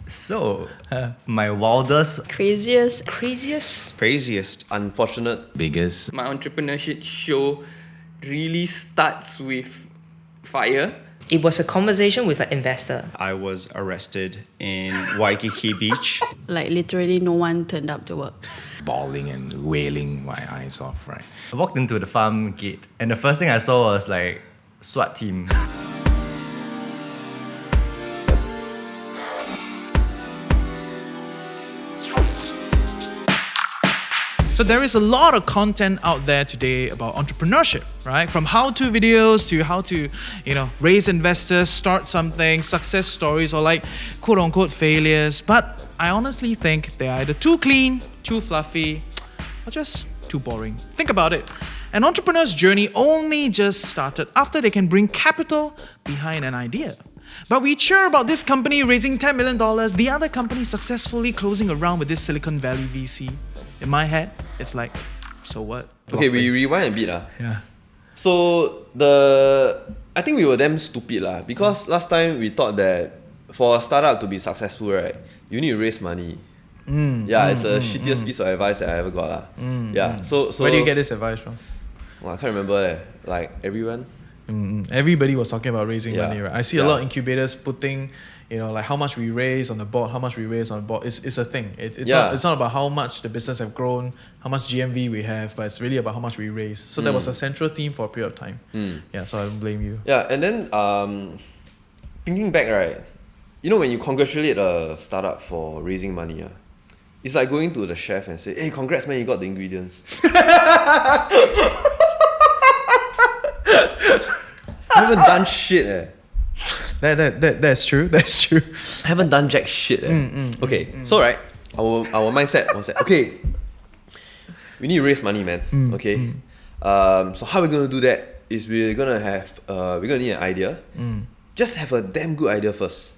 So, my wildest, Craziest. Craziest, unfortunate. Biggest. My entrepreneurship show really starts with fire. It was a conversation with an investor. I was arrested in Waikiki Beach. Like literally no one turned up to work. Bawling and wailing my eyes off, right? I walked into the farm gate, and the first thing I saw was like SWAT team. So there is a lot of content out there today about entrepreneurship, right? From how-to videos to how to, raise investors, start something, success stories, or like quote-unquote failures. But I honestly think they're either too clean, too fluffy, or just too boring. Think about it. An entrepreneur's journey only just started after they can bring capital behind an idea. But we cheer about this company raising $10 million, the other company successfully closing around with this Silicon Valley VC. In my head, it's like, so what? Okay, we rewind a bit. Yeah. So, I think we were damn stupid because last time we thought that for a startup to be successful, right, you need to raise money. It's the shittiest piece of advice that I ever got. So Where do you get this advice from? Well, I can't remember like everyone. Everybody was talking about raising money, right? I see a lot of incubators putting, like how much we raise on the board, It's a thing. It's not about how much the business have grown, how much GMV we have, but it's really about how much we raise. So that was a central theme for a period of time. So I don't blame you. Yeah, and then thinking back, right, when you congratulate a startup for raising money, it's like going to the chef and say, hey, congrats man, you got the ingredients. I haven't done shit. That's true. I haven't done jack shit. So right, our mindset was that, okay, we need to raise money, man. Okay. So how we're gonna do that is we're gonna need an idea. Just have a damn good idea first.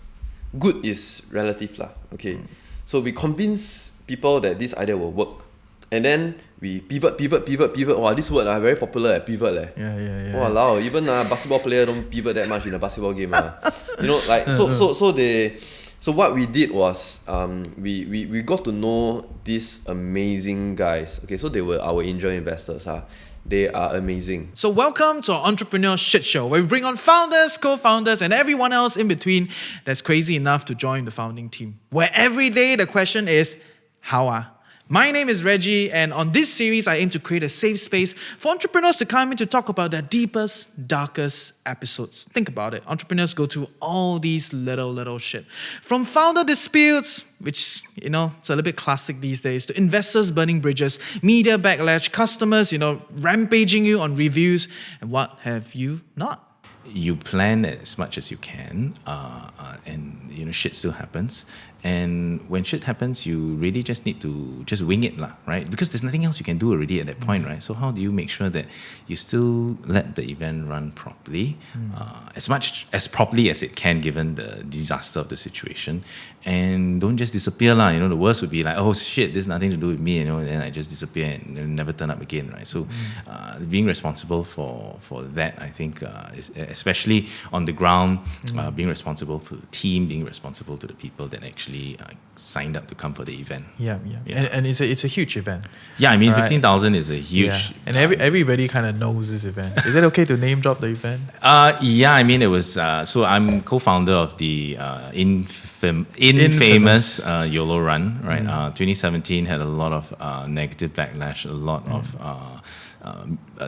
Good is relative lah. Okay. So we convince people that this idea will work. And then we pivot. Wow, this word very popular pivot. Yeah. Walao, even a basketball player don't pivot that much in a basketball game. So what we did was we got to know these amazing guys. Okay, so they were our angel investors. They are amazing. So welcome to our Entrepreneurshit Show, where we bring on founders, co-founders, and everyone else in between that's crazy enough to join the founding team. Where every day the question is, how? My name is Reggie, and on this series, I aim to create a safe space for entrepreneurs to come in to talk about their deepest, darkest episodes. Think about it. Entrepreneurs go through all these little shit. From founder disputes, which, it's a little bit classic these days, to investors burning bridges, media backlash, customers, rampaging you on reviews, and what have you not? You plan as much as you can, and shit still happens. And when shit happens, you really just need to just wing it, right? Because there's nothing else you can do already at that point, right? So how do you make sure that you still let the event run properly, as much as properly as it can, given the disaster of the situation, and don't just disappear, The worst would be like, oh shit, there's nothing to do with me, and then I just disappear and never turn up again, right? So being responsible for that, I think, is, especially on the ground, being responsible for the team, being responsible to the people that actually signed up to come for the event. Yeah. And it's a huge event. Yeah, I mean, 15,000 is a huge... Yeah. And everybody kind of knows this event. Is it okay to name drop the event? Yeah, I mean, it was... so I'm co-founder of the infamous YOLO Run, right? 2017 had a lot of negative backlash, a lot of...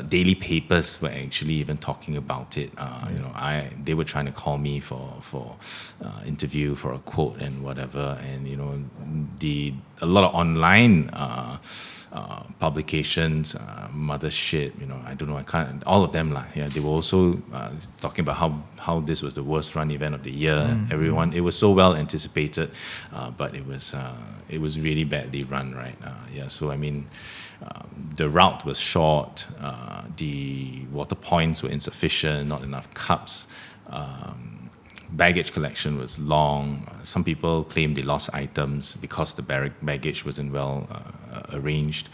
daily papers were actually even talking about it. They were trying to call me for interview, for a quote and whatever. And a lot of online publications, Mothershit, I don't know, I can't, all of them they were also talking about how this was the worst run event of the year. Everyone, it was so well anticipated, but it was really badly run, right? So I mean, the route was short, the water points were insufficient, not enough cups, baggage collection was long. Some people claimed they lost items because the baggage wasn't well arranged.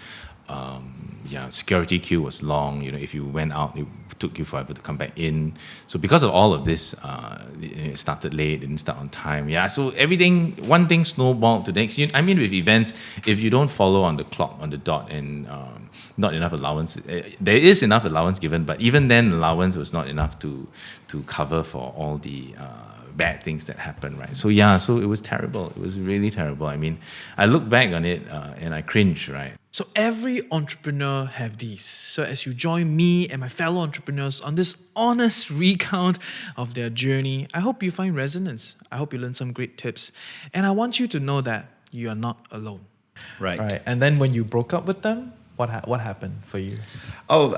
security queue was long. If you went out, it took you forever to come back in. So because of all of this, it started late, didn't start on time. Yeah, so one thing snowballed to the next. With events, if you don't follow on the clock, on the dot, and not enough allowance, there is enough allowance given, but even then, allowance was not enough to cover for all the bad things that happened, right? So it was terrible. It was really terrible. I look back on it and I cringe, right? So every entrepreneur have these. So as you join me and my fellow entrepreneurs on this honest recount of their journey, I hope you find resonance. I hope you learn some great tips. And I want you to know that you are not alone. Right. Right. And then when you broke up with them, what happened for you? Oh,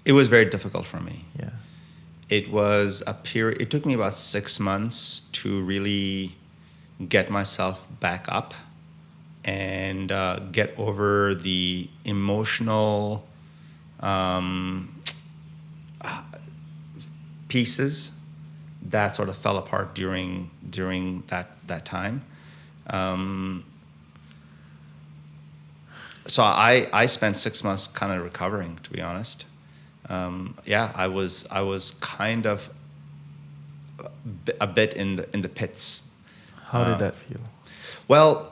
it was very difficult for me. Yeah. It was a period. It took me about 6 months to really get myself back up and get over the emotional pieces that sort of fell apart during that time. So I spent 6 months kind of recovering, to be honest. I was kind of a bit in the pits. How did that feel? Well,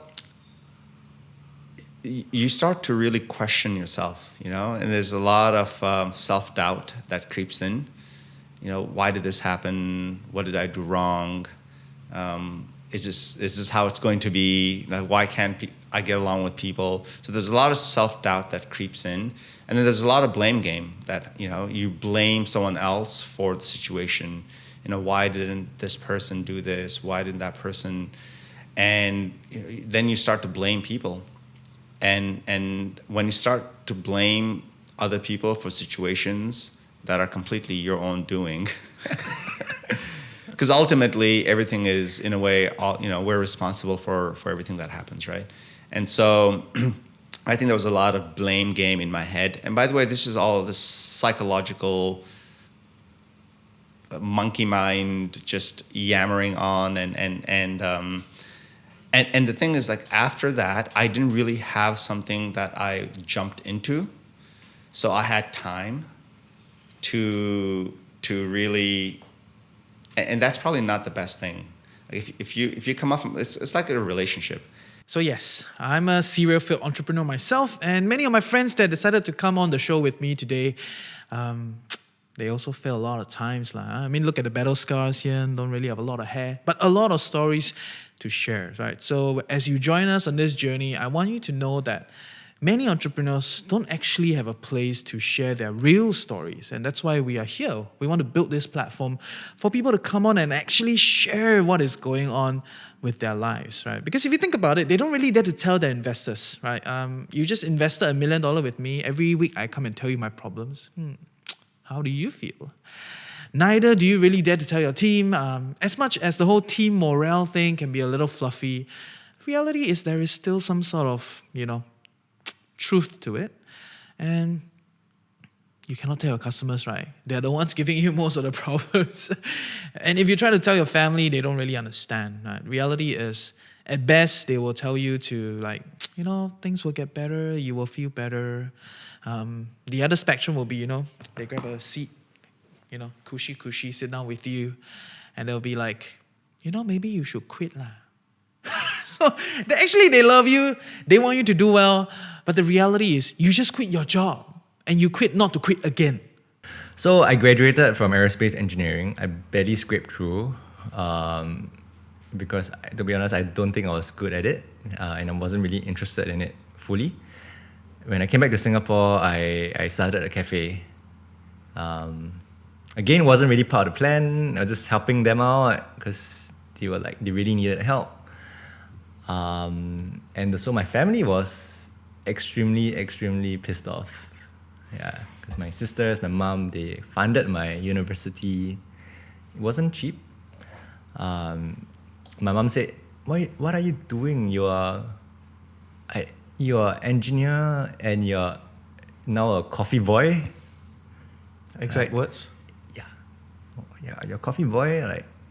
you start to really question yourself, and there's a lot of self-doubt that creeps in. Why did this happen? What did I do wrong? Is this how it's going to be? Why can't I get along with people? So there's a lot of self-doubt that creeps in. And then there's a lot of blame game that, you blame someone else for the situation. Why didn't this person do this? Why didn't that person? And then you start to blame people. And when you start to blame other people for situations that are completely your own doing, because ultimately everything is, in a way, we're responsible for everything that happens, right? And so I think there was a lot of blame game in my head. And by the way, this is all this psychological monkey mind just yammering on. And the thing is, like, after that, I didn't really have something that I jumped into. So I had time to really, and that's probably not the best thing. If you come up from, it's like a relationship. So yes, I'm a serial failed entrepreneur myself, and many of my friends that decided to come on the show with me today, they also fail a lot of times. Look at the battle scars here, don't really have a lot of hair, but a lot of stories to share, right? So as you join us on this journey, I want you to know that many entrepreneurs don't actually have a place to share their real stories. And that's why we are here. We want to build this platform for people to come on and actually share what is going on with their lives, right? Because if you think about it, they don't really dare to tell their investors, right? You just invested $1 million with me. Every week I come and tell you my problems. How do you feel? Neither do you really dare to tell your team. As much as the whole team morale thing can be a little fluffy, reality is there is still some sort of, truth to it. And you cannot tell your customers, right? They're the ones giving you most of the problems. And if you try to tell your family, they don't really understand, right? Reality is, at best, they will tell you to, things will get better, you will feel better. The other spectrum will be, they grab a seat, cushy, sit down with you, and they'll be like, maybe you should quit lah. So they love you, they want you to do well, but the reality is you just quit your job and you quit not to quit again. So I graduated from aerospace engineering. I barely scraped through because, to be honest, I don't think I was good at it and I wasn't really interested in it fully. When I came back to Singapore, I started a cafe. Again, wasn't really part of the plan. I was just helping them out because they really needed help. And so my family was extremely pissed off. Yeah, because my sisters, my mom, they funded my university. It wasn't cheap. My mom said, "What are you doing? You're engineer and you're now a coffee boy." Exact words? Yeah, you're a coffee boy.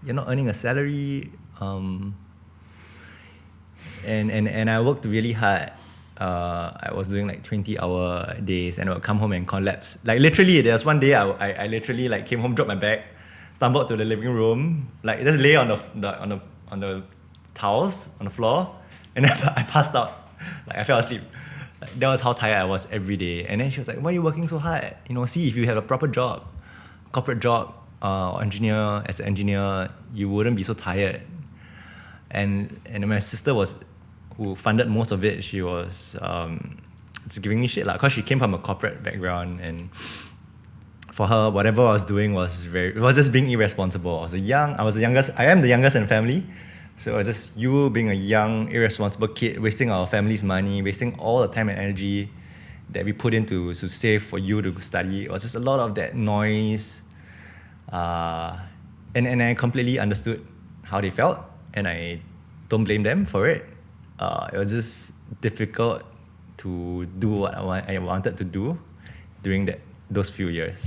You're not earning a salary. and I worked really hard. I was doing like 20-hour days, and I would come home and collapse. Like literally, there was one day I literally like came home, dropped my bag, stumbled to the living room, like just lay on the towels on the floor, and then I passed out. Like I fell asleep. Like, that was how tired I was every day. And then she was like, "Why are you working so hard? You know, see if you have a proper job, corporate job, or engineer as an engineer, you wouldn't be so tired." And my sister was, who funded most of it, she was just giving me shit lah, cause she came from a corporate background, and for her, whatever I was doing was just being irresponsible. I am the youngest in the family, so it was just you being a young, irresponsible kid, wasting our family's money, wasting all the time and energy that we put into to save for you to study. It was just a lot of that noise, and I completely understood how they felt, and I don't blame them for it. It was just difficult to do what I wanted to do during those few years.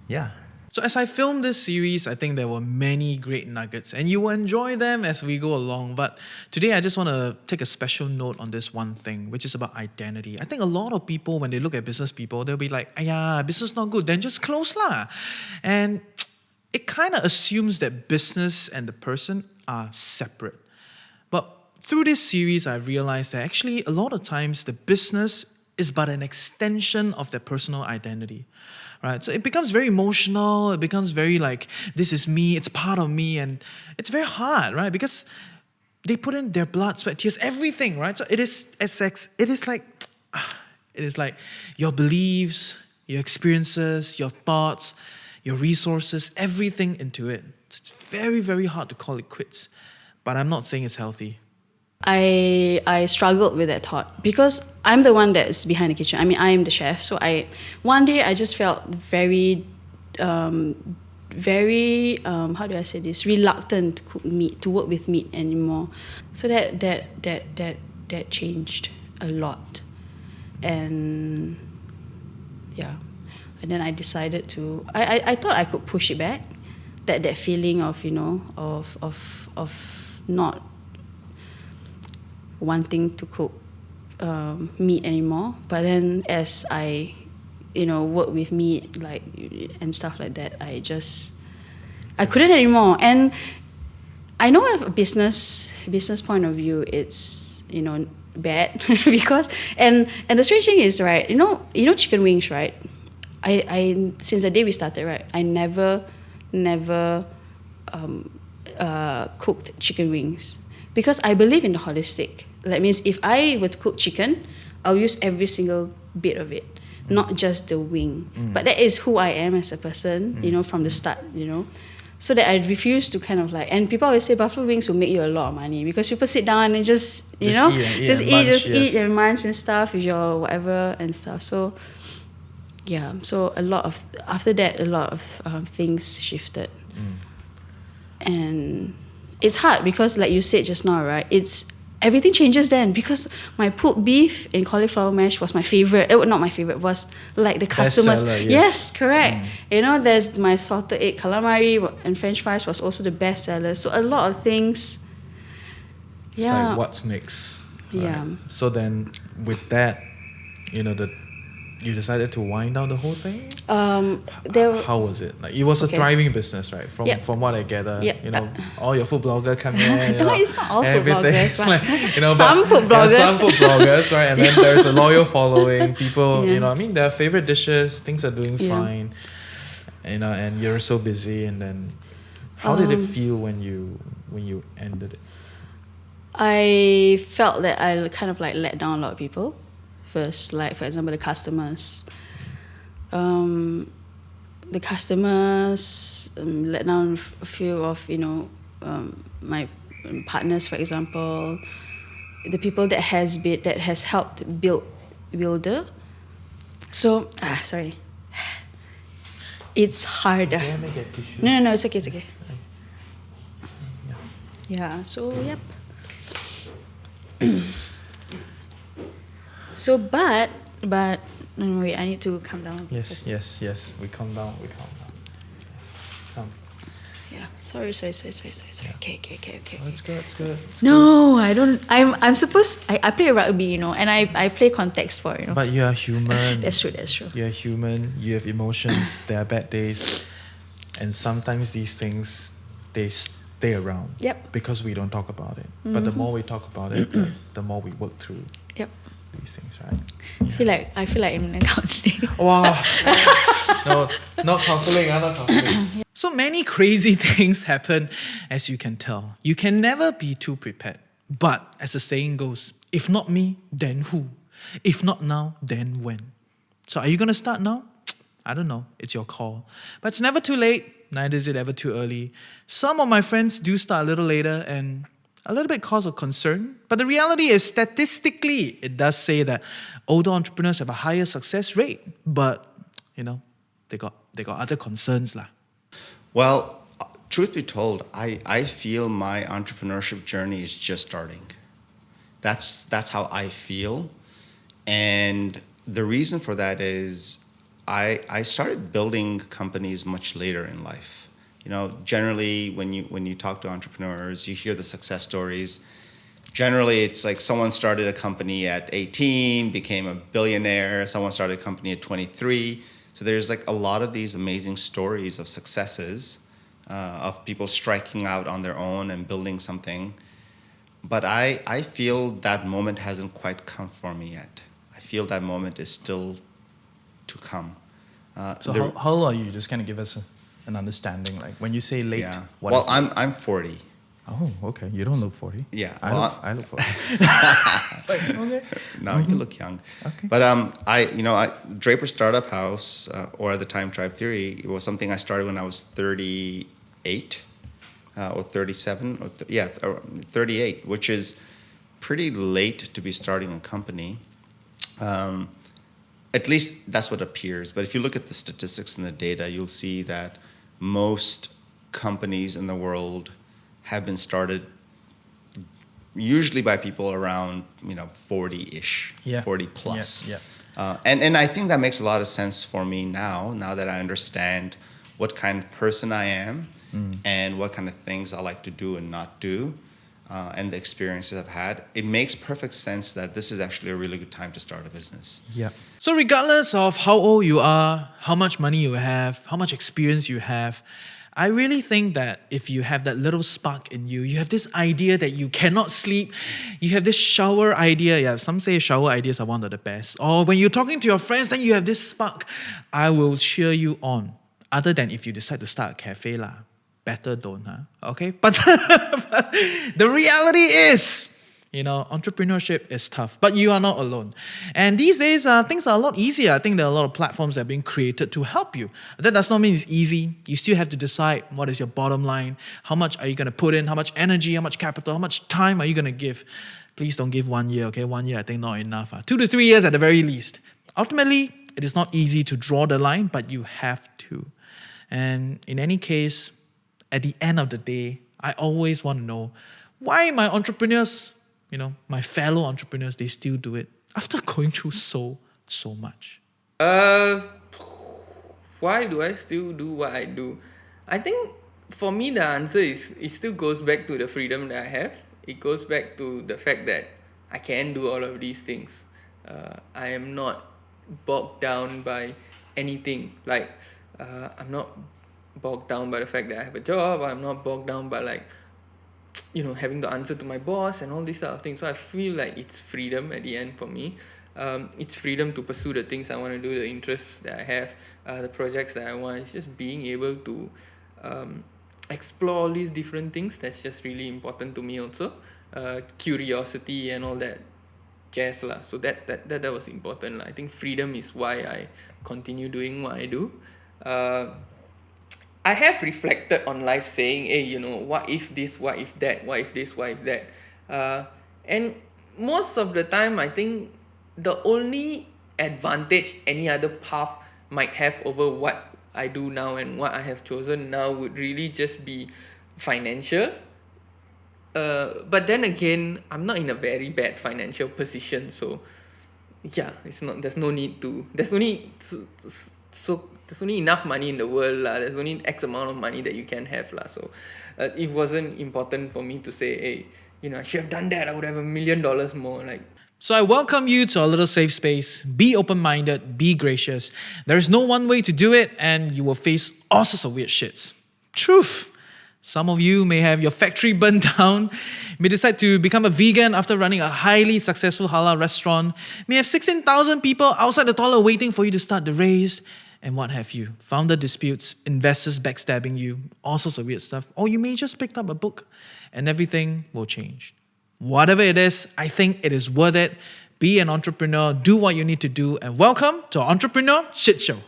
Yeah. So as I filmed this series, I think there were many great nuggets, and you will enjoy them as we go along. But today I just want to take a special note on this one thing, which is about identity. I think a lot of people, when they look at business people, they'll be like, "Ayah, business not good, then just close lah." And it kind of assumes that business and the person are separate. But through this series, I've realized that actually a lot of times the business is but an extension of their personal identity. Right? So it becomes very emotional, it becomes very like, this is me, it's part of me, and it's very hard, right? Because they put in their blood, sweat, tears, everything, right? So it is like your beliefs, your experiences, your thoughts, your resources, everything into it. So it's very, very hard to call it quits. But I'm not saying it's healthy. I struggled with that thought because I'm the one that's behind the kitchen. I mean, I am the chef. So one day I just felt very, how do I say this? Reluctant to cook meat, to work with meat anymore. So that changed a lot, and yeah, and then I decided to. I thought I could push it back, that feeling of of not wanting to cook meat anymore. But then as I work with meat and stuff like that, I couldn't anymore. And I know from a business point of view, it's bad because and the strange thing is, right, chicken wings, right? I since the day we started, right, I never cooked chicken wings because I believe in the holistic. That means if I were to cook chicken, I'll use every single bit of it, not just the wing. But that is who I am as a person, from the start, So that I refuse to kind of and people always say buffalo wings will make you a lot of money because people sit down and just eat and munch and stuff with your whatever and stuff. So yeah, so after that, a lot of things shifted. And it's hard because like you said just now, right, everything changes then because my pulled beef and cauliflower mash was my favorite. Not my favorite, was like the customers. Bestseller, yes, correct. There's my salted egg calamari and French fries was also the best seller. So a lot of things. It's like, what's next? Right? Yeah. So then with that, you decided to wind down the whole thing? How was it? Like it was a thriving business, right? From what I gather, all your food bloggers come in. No, it's not all food bloggers, but some food bloggers. Some food bloggers, right? And then there's a loyal following. People, their favorite dishes, things are doing fine. And you're so busy. And then, how did it feel when you ended it? I felt that I kind of let down a lot of people. First, like for example, the customers. The customers let down a few of my partners, for example, the people that has helped builder. So sorry, it's harder. No, it's okay. Yeah. So yep. So, but no, wait, I need to calm down. Yes. We calm down. Yeah. Sorry. Okay. It's good. No, I don't. I'm supposed. I play rugby, and I play contact sport, But you are human. That's true. You're human. You have emotions. There are bad days, and sometimes these things they stay around. Yep. Because we don't talk about it. But the more we talk about it, the more we work through Yep. these things, right? I feel like I'm in counseling. Wow. No, not counseling. Not counseling. So many crazy things happen, as you can tell. You can never be too prepared. But as the saying goes, if not me, then who? If not now, then when? So are you going to start now? I don't know. It's your call. But it's never too late. Neither is it ever too early. Some of my friends do start a little later and a little bit cause of concern. But the reality is, statistically, it does say that older entrepreneurs have a higher success rate. But, they got other concerns lah. Well, truth be told, I feel my entrepreneurship journey is just starting. That's how I feel. And the reason for that is I started building companies much later in life. Generally when you talk to entrepreneurs, you hear the success stories. Generally, it's like someone started a company at 18, became a billionaire. Someone started a company at 23. So there's like a lot of these amazing stories of successes, of people striking out on their own and building something. But I feel that moment hasn't quite come for me yet. I feel that moment is still to come. So how old are you? Just kind of give us an understanding. Like when you say late, Yeah. what Well, is that? I'm 40. Oh, okay. You don't look 40. Yeah. I look 40. Okay. No, you look young. Okay. But Draper Startup House, or at the time Tribe Theory, it was something I started when I was 38 or 37 or 38, which is pretty late to be starting a company. At least that's what appears. But if you look at the statistics and the data, you'll see that most companies in the world have been started usually by people around 40-ish, Yeah. 40 plus. Yeah. And I think that makes a lot of sense for me now that I understand what kind of person I am and what kind of things I like to do and not do, and the experiences I've had. It makes perfect sense that this is actually a really good time to start a business. Yeah. So regardless of how old you are, how much money you have, how much experience you have, I really think that if you have that little spark in you, you have this idea that you cannot sleep, you have this shower idea. Yeah, some say shower ideas are one of the best. Or when you're talking to your friends, then you have this spark. I will cheer you on. Other than if you decide to start a cafe lah. Better don't, huh? Okay? But the reality is, entrepreneurship is tough, but you are not alone. And these days, things are a lot easier. I think there are a lot of platforms that are being created to help you. That does not mean it's easy. You still have to decide what is your bottom line. How much are you going to put in? How much energy, how much capital, how much time are you going to give? Please don't give 1 year, okay? 1 year, I think not enough. 2 to 3 years at the very least. Ultimately, it is not easy to draw the line, but you have to. And in any case, at the end of the day, I always want to know why my entrepreneurs, my fellow entrepreneurs, they still do it after going through so much. Why do I still do what I do? I think for me the answer is it still goes back to the freedom that I have. It goes back to the fact that I can do all of these things. I am not bogged down by anything. Like I'm not bogged down by the fact that I have a job. I'm not bogged down by having to answer to my boss and all these sort of things. So I feel like it's freedom at the end for me. It's freedom to pursue the things I want to do, the interests that I have, the projects that I want. It's just being able to explore all these different things. That's just really important to me also. Curiosity and all that jazz lah. So that was important lah. I think freedom is why I continue doing what I do. I have reflected on life saying, hey, what if this, what if that, what if this, what if that. And most of the time, I think the only advantage any other path might have over what I do now and what I have chosen now would really just be financial. But then again, I'm not in a very bad financial position, so yeah, there's no need to there's only enough money in the world lah. There's only X amount of money that you can have lah. So it wasn't important for me to say, hey, I should have done that. I would have $1 million more. Like, So I welcome you to our little safe space. Be open-minded, be gracious. There is no one way to do it, and you will face all sorts of weird shits. Truth. Some of you may have your factory burned down, may decide to become a vegan after running a highly successful halal restaurant, may have 16,000 people outside the toilet waiting for you to start the race, and what have you. Founder disputes, investors backstabbing you, all sorts of weird stuff. Or you may just pick up a book and everything will change. Whatever it is, I think it is worth it. Be an entrepreneur, do what you need to do, and welcome to our Entrepreneur Shit Show.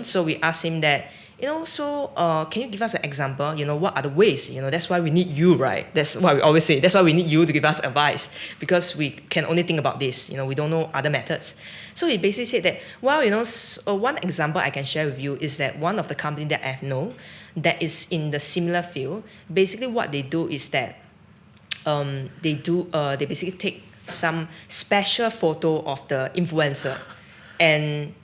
So we asked him that, can you give us an example? What are the ways? That's why we need you, right? That's why we always say, that's why we need you to give us advice, because we can only think about this. We don't know other methods. So he basically said that, one example I can share with you is that one of the company that I know that is in the similar field, basically what they do is that they basically take some special photo of the influencer and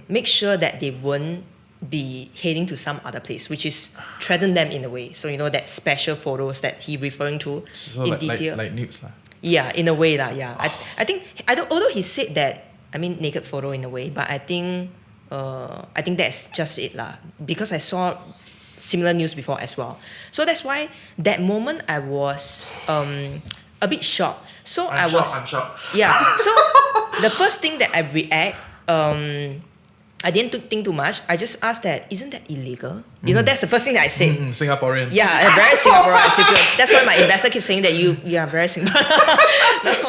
make sure that they won't be heading to some other place, which is threaten them in a way. So that special photos that he referring to in detail. Like nudes lah. Yeah, in a way lah. Yeah, I think although he said that, naked photo in a way, but I think that's just it lah. Because I saw similar news before as well. So that's why that moment I was a bit shocked. So I'm shocked. Yeah. So the first thing that I react. I didn't think too much. I just asked that, isn't that illegal? That's the first thing that I said. Singaporean. Yeah, very Singaporean. That's why my investor keeps saying that you are very Singaporean.